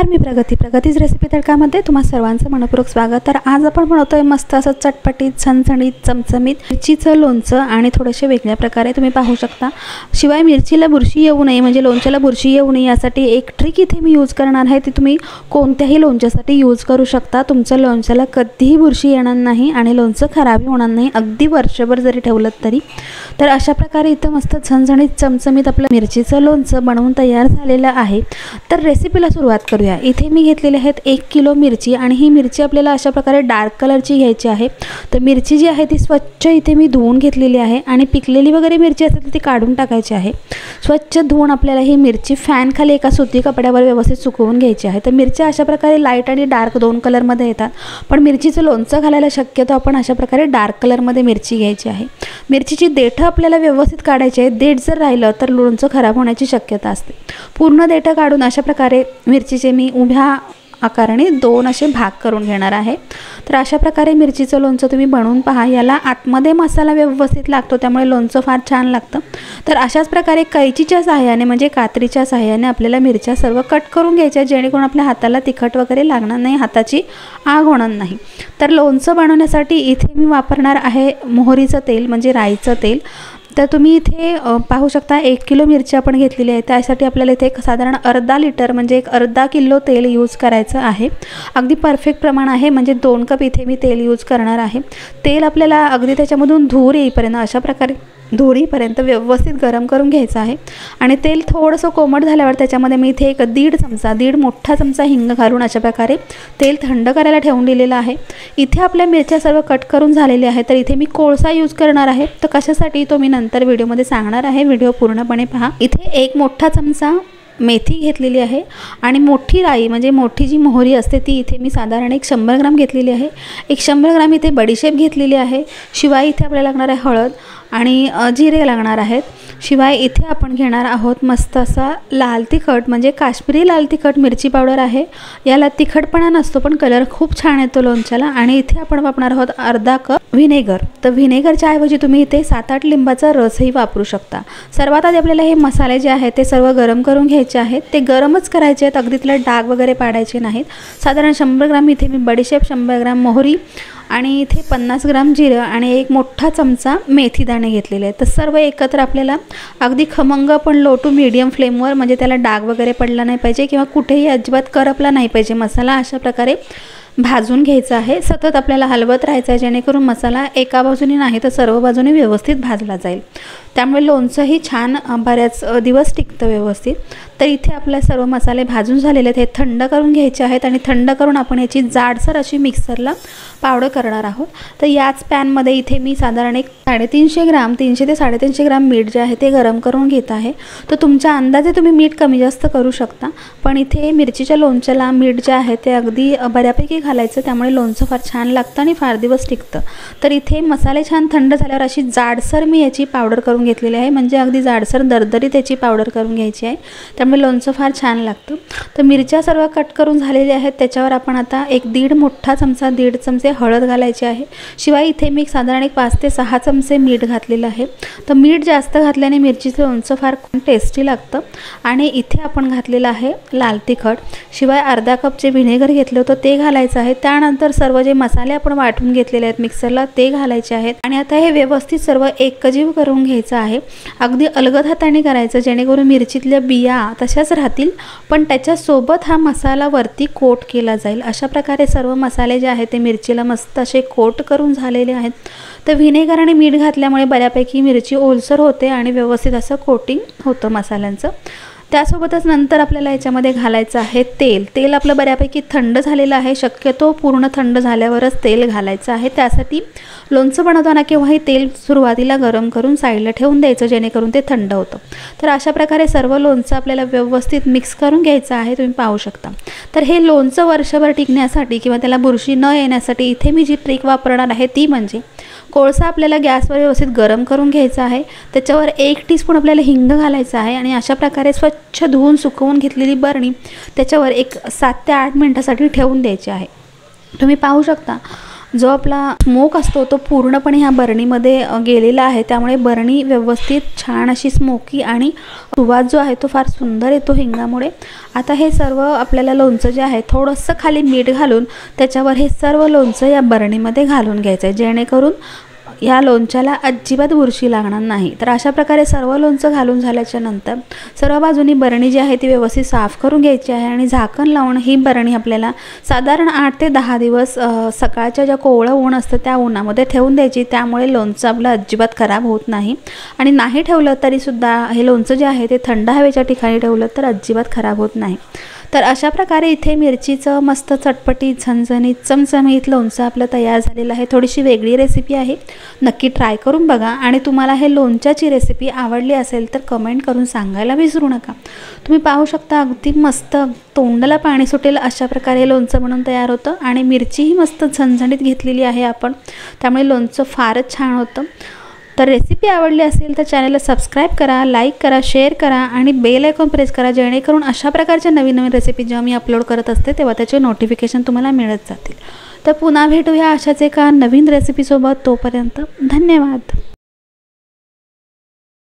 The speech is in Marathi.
नमस्कार, मी प्रगतीच रेसिपी तडकामध्ये तुम्हा सर्वांचं मनपूर्वक स्वागत। तर आज आपण बनवतोय मस्त असं चटपटीत झणझणीत चमचमीत मिरचीचं लोणचं आणि थोडेसे वेगळ्या प्रकारे तुम्ही पाहू शकता। शिवाय मिरचीला बुरशी येऊ नये म्हणजे लोणच्याला बुरशी येऊ नये यासाठी एक ट्रिक इथे मी यूज करणार आहे, ती तुम्ही कोणत्याही लोणच्यासाठी यूज करू शकता। तुमच्या लोणच्याला कधीही बुरशी येणार नाही आणि लोणचं खराब होणार नाही, अगदी वर्षभर जरी ठेवलं तरी। तर अशा प्रकारे इथं मस्त झणझणीत चमचमीत आपलं मिरचीचं लोणचं बनवून तयार झालेलं आहे। तर रेसिपीला सुरुवात करूया। इथे मी घेतलेले आहेत 1 किलो मिरची आणि ही मिरची आपल्याला अशा प्रकारे डार्क कलरची घ्यायची आहे। तर मिरची जी आहे ती स्वच्छ इथे मी धुवून घेतलेली आहे आणि पिकलेली वगैरे मिरची असेल तर ती काढून टाकायची आहे। स्वच्छ धुवून आपल्याला ही मिरची फॅन खाली एका सुती कपड्यावर व्यवस्थित सुकवून घ्यायची आहे। तर मिरच्या अशा प्रकारे लाईट आणि डार्क दोन कलरमध्ये येतात, पण मिरचीचं लोणचं घालायला शक्यतो आपण अशा प्रकारे डार्क कलरमध्ये मिरची घ्यायची आहे। मिरचीची देठं आपल्याला व्यवस्थित काढायची आहे, देठ जर राहिलं तर लोणचं खराब होण्याची शक्यता असते। पूर्ण देठं काढून अशा प्रकारे मिरचीचे मी उभ्या आकाराने 2 असे भाग करून घेणार आहे। तर अशा प्रकारे मिरचीचं लोणचं तुम्ही बनवून पहा, याला आतमध्ये मसाला व्यवस्थित लागतो, त्यामुळे लोणचं फार छान लागतं। तर अशाच प्रकारे कैचीच्या सहाय्याने म्हणजे कात्रीच्या सहाय्याने आपल्याला मिरच्या सर्व कट करून घ्यायच्या, जेणेकरून आपल्या हाताला तिखट वगैरे लागणार नाही, हाताची आग होणार नाही। तर लोणचं बनवण्यासाठी इथे मी वापरणार आहे मोहरीचं तेल म्हणजे राईचं तेल। तर तुम्ही इथे पाहू शकता 1 किलो मिरची आपण घेतलेली आहे, त्यासाठी आपल्याला इथे साधारण अर्धा लिटर म्हणजे एक अर्धा किलो तेल यूज करायचं आहे। अगदी परफेक्ट प्रमाण आहे, म्हणजे 2 कप इथे मी तेल यूज करणार आहे। तेल आपल्याला अगदी त्याच्यामधून धूर येईपर्यंत अशा प्रकारे धुरीपर्यंत व्यवस्थित गरम करून घ्यायचं आहे। आणि तेल थोडंसं कोमट झाल्यावर त्याच्यामध्ये मी इथे एक दीड मोठा चमचा हिंग घालून अशा प्रकारे तेल थंड करायला ठेवून दिलेलं आहे। इथे आपल्या मिरच्या सर्व कट करून झालेल्या आहेत। तर इथे मी कोळसा यूज करणार आहे, तर कशासाठी तो मी नंतर व्हिडिओमध्ये सांगणार आहे, व्हिडिओ पूर्णपणे पहा। इथे एक मोठा चमचा मेथी घेतलेली आहे आणि मोठी राई म्हणजे मोठी जी मोहरी असते ती इथे मी साधारण 100 ग्राम घेतलेली आहे। 100 ग्राम इथे बडीशेप घेतलेली आहे। शिवाय इथे आपल्याला लागणार आहे हळद आणि जिरे लागणार आहेत। शिवाय इथे आपण घेणार आहोत मस्त असा लाल तिखट म्हणजे काश्मीरी लाल तिखट मिरची पावडर आहे। याला तिखटपणा नसतो पण कलर खूप छान येतो लोणच्याला। आणि इथे आपण वापरणार आहोत अर्धा कप व्हिनेगर। तर व्हिनेगरच्या ऐवजी तुम्ही इथे 7-8 लिंबाचा रसही वापरू शकता। सर्वात आधी आपल्याला हे मसाले जे आहेत ते सर्व गरम करून घ्यायचे आहेत, ते गरमच करायचे आहेत, अगदी त्याला डाग वगैरे पाडायचे नाहीत। साधारण 100 ग्राम इथे मी बडीशेप, 100 ग्राम मोहरी आणि इथे 50 ग्राम जिरं आणि एक मोठा चमचा मेथी दाणे घेतलेले आहेत। तर सर्व एकत्र आपल्याला अगदी खमंग पण लो टू मीडियम फ्लेमवर म्हणजे त्याला डाग वगैरे पडला नाही पाहिजे किंवा कुठेही अजिबात करपला नाही पाहिजे, मसाला अशा प्रकारे भाजून घ्यायचा आहे। सतत आपल्याला हलवत राहायचं आहे, जेणेकरून मसाला एका बाजूने नाही तर सर्व बाजूने व्यवस्थित भाजला जाईल, त्यामुळे लोणचंही छान बऱ्याच दिवस टिकतं व्यवस्थित। तर इथे आपले सर्व मसाले भाजून झालेले आहेत, हे थंड करून घ्यायचे आहेत आणि थंड करून आपण याची जाडसर अशी मिक्सरला पावडर करणार आहोत। तर याच पॅनमध्ये इथे मी साधारण 300 ते 350 ग्राम मीठ जे आहे ते गरम करून घेत आहे। तर तुमच्या अंदाजे तुम्ही मीठ कमी जास्त करू शकता, पण इथे मिरचीच्या लोणच्याला मीठ जे आहे ते अगदी बऱ्यापैकी घालायचं, त्यामुळे लोणचं फार छान लागतं आणि फार दिवस टिकतं। तर इथे मसाले छान थंड झाल्यावर अशी जाडसर मी याची पावडर करून घेतलेली आहे, म्हणजे अगदी जाडसर दरदरीत याची पावडर करून घ्यायची आहे, त्यामुळे लोणचं फार छान लागतं। तर मिरच्या सर्व कट करून झालेल्या आहेत, त्याच्यावर आपण आता दीड मोठा चमचा, 1.5 चमचे हळद घालायची आहे। शिवाय इथे मी साधारण 5 ते 6 चमचे मीठ घातलेलं आहे। तर मीठ जास्त घातल्याने मिरचीचं लोणचं फार टेस्टी लागतं। आणि इथे आपण घातलेलं आहे लाल तिखट, शिवाय अर्धा कप जे व्हिनेगर घेतलं होतं ते घालायचं आहे। त्यानंतर सर्व जे मसाले आपण वाटून घेतलेले आहेत मिक्सरला ते घालायचे आहेत आणि आता हे व्यवस्थित सर्व एकजीव करून घ्यायचं आहे। अगदी अलगद हाताने करायचं, जेणेकरून मिरचीतल्या बिया तशाच राहतील, पण त्याच्यासोबत हा मसाला वरती कोट केला जाईल। अशा प्रकारे सर्व मसाले जे आहेत ते मिरचीला मस्त असे कोट करून झालेले आहेत। तर व्हिनेगर आणि मीठ घातल्यामुळे बऱ्यापैकी मिरची ओलसर होते आणि व्यवस्थित असं कोटिंग होतं मसाल्यांचं। त्यासोबतच नंतर आपल्याला याच्यामध्ये घालायचं आहे तेल। तेल आपलं बऱ्यापैकी थंड झालेलं आहे, शक्यतो पूर्ण थंड झाल्यावरच तेल घालायचं आहे। त्यासाठी लोणचं बनवताना केव्हाही तेल सुरुवातीला गरम करून साईडला ठेवून द्यायचं, जेणेकरून ते थंड होतं। तर अशा प्रकारे सर्व लोणचं आपल्याला व्यवस्थित मिक्स करून घ्यायचं आहे, तुम्ही पाहू शकता। तर हे लोणचं वर्षभर टिकण्यासाठी किंवा त्याला बुरशी न येण्यासाठी इथे मी जी ट्रिक वापरणार आहे ती म्हणजे कोळसा आपल्याला गॅसवर व्यवस्थित गरम करून घ्यायचा आहे, त्याच्यावर 1 टीस्पून आपल्याला हिंग घालायचा आहे आणि अशा प्रकारे स्वच्छ धुवून सुकवून घेतलेली बरणी त्याच्यावर 7 ते 8 मिनिटांसाठी ठेवून द्यायची आहे। तुम्ही पाहू शकता जो आपला स्मोक असतो तो पूर्णपणे ह्या बरणीमध्ये गेलेला आहे, त्यामुळे बरणी व्यवस्थित छान अशी स्मोकी आणि सुवास जो आहे तो फार सुंदर येतो हिंगामुळे। आता हे सर्व आपल्याला लोणचं जे आहे थोडंसं खाली मीठ घालून त्याच्यावर हे सर्व लोणचं या बरणीमध्ये घालून घ्यायचं आहे, जेणेकरून या लोणच्याला अजिबात बुरशी लागणार नाही। तर अशा प्रकारे सर्व लोणचं घालून झाल्याच्या नंतर सर्व बाजूनी बरणी जी आहे ती व्यवस्थित साफ करून घ्यायची आहे आणि झाकण लावून ही बरणी आपल्याला साधारण 8 ते 10 दिवस सकाळच्या ज्या कोवळं ऊन असतं त्या उन्हामध्ये ठेवून द्यायची, त्यामुळे लोणचं आपलं अजिबात खराब होत नाही। आणि नाही ठेवलं तरीसुद्धा हे लोणचं जे आहे ते थंड हवेच्या ठिकाणी ठेवलं तर अजिबात खराब होत नाही। तर अशा प्रकारे इथे मिरचीचं मस्त चटपटीत झणझणीत चमचमीत लोणचं आपलं तयार झालेलं आहे। थोडीशी वेगळी रेसिपी आहे, नक्की ट्राय करून बघा। आणि तुम्हाला हे लोणच्याची रेसिपी आवडली असेल तर कमेंट करून सांगायला विसरू नका। तुम्ही पाहू शकता अगदी मस्त तोंडाला पाणी सुटेल अशा प्रकारे लोणचं बनवून तयार होतं आणि मिरचीही मस्त झणझणीत घेतलेली आहे आपण, त्यामुळे लोणचं फारच छान होतं। तर रेसिपी आवडली असेल तर चॅनलला सबस्क्राईब करा, लाईक करा, शेअर करा आणि बेल आयकॉन प्रेस करा, जेणेकरून अशा प्रकारच्या नवीन नवीन रेसिपी जेव्हा मी अपलोड करत असते तेव्हा त्याचे नोटिफिकेशन तुम्हाला मिळत जातील। तर पुन्हा भेटूया अशाच एका नवीन रेसिपीसोबत, तोपर्यंत धन्यवाद।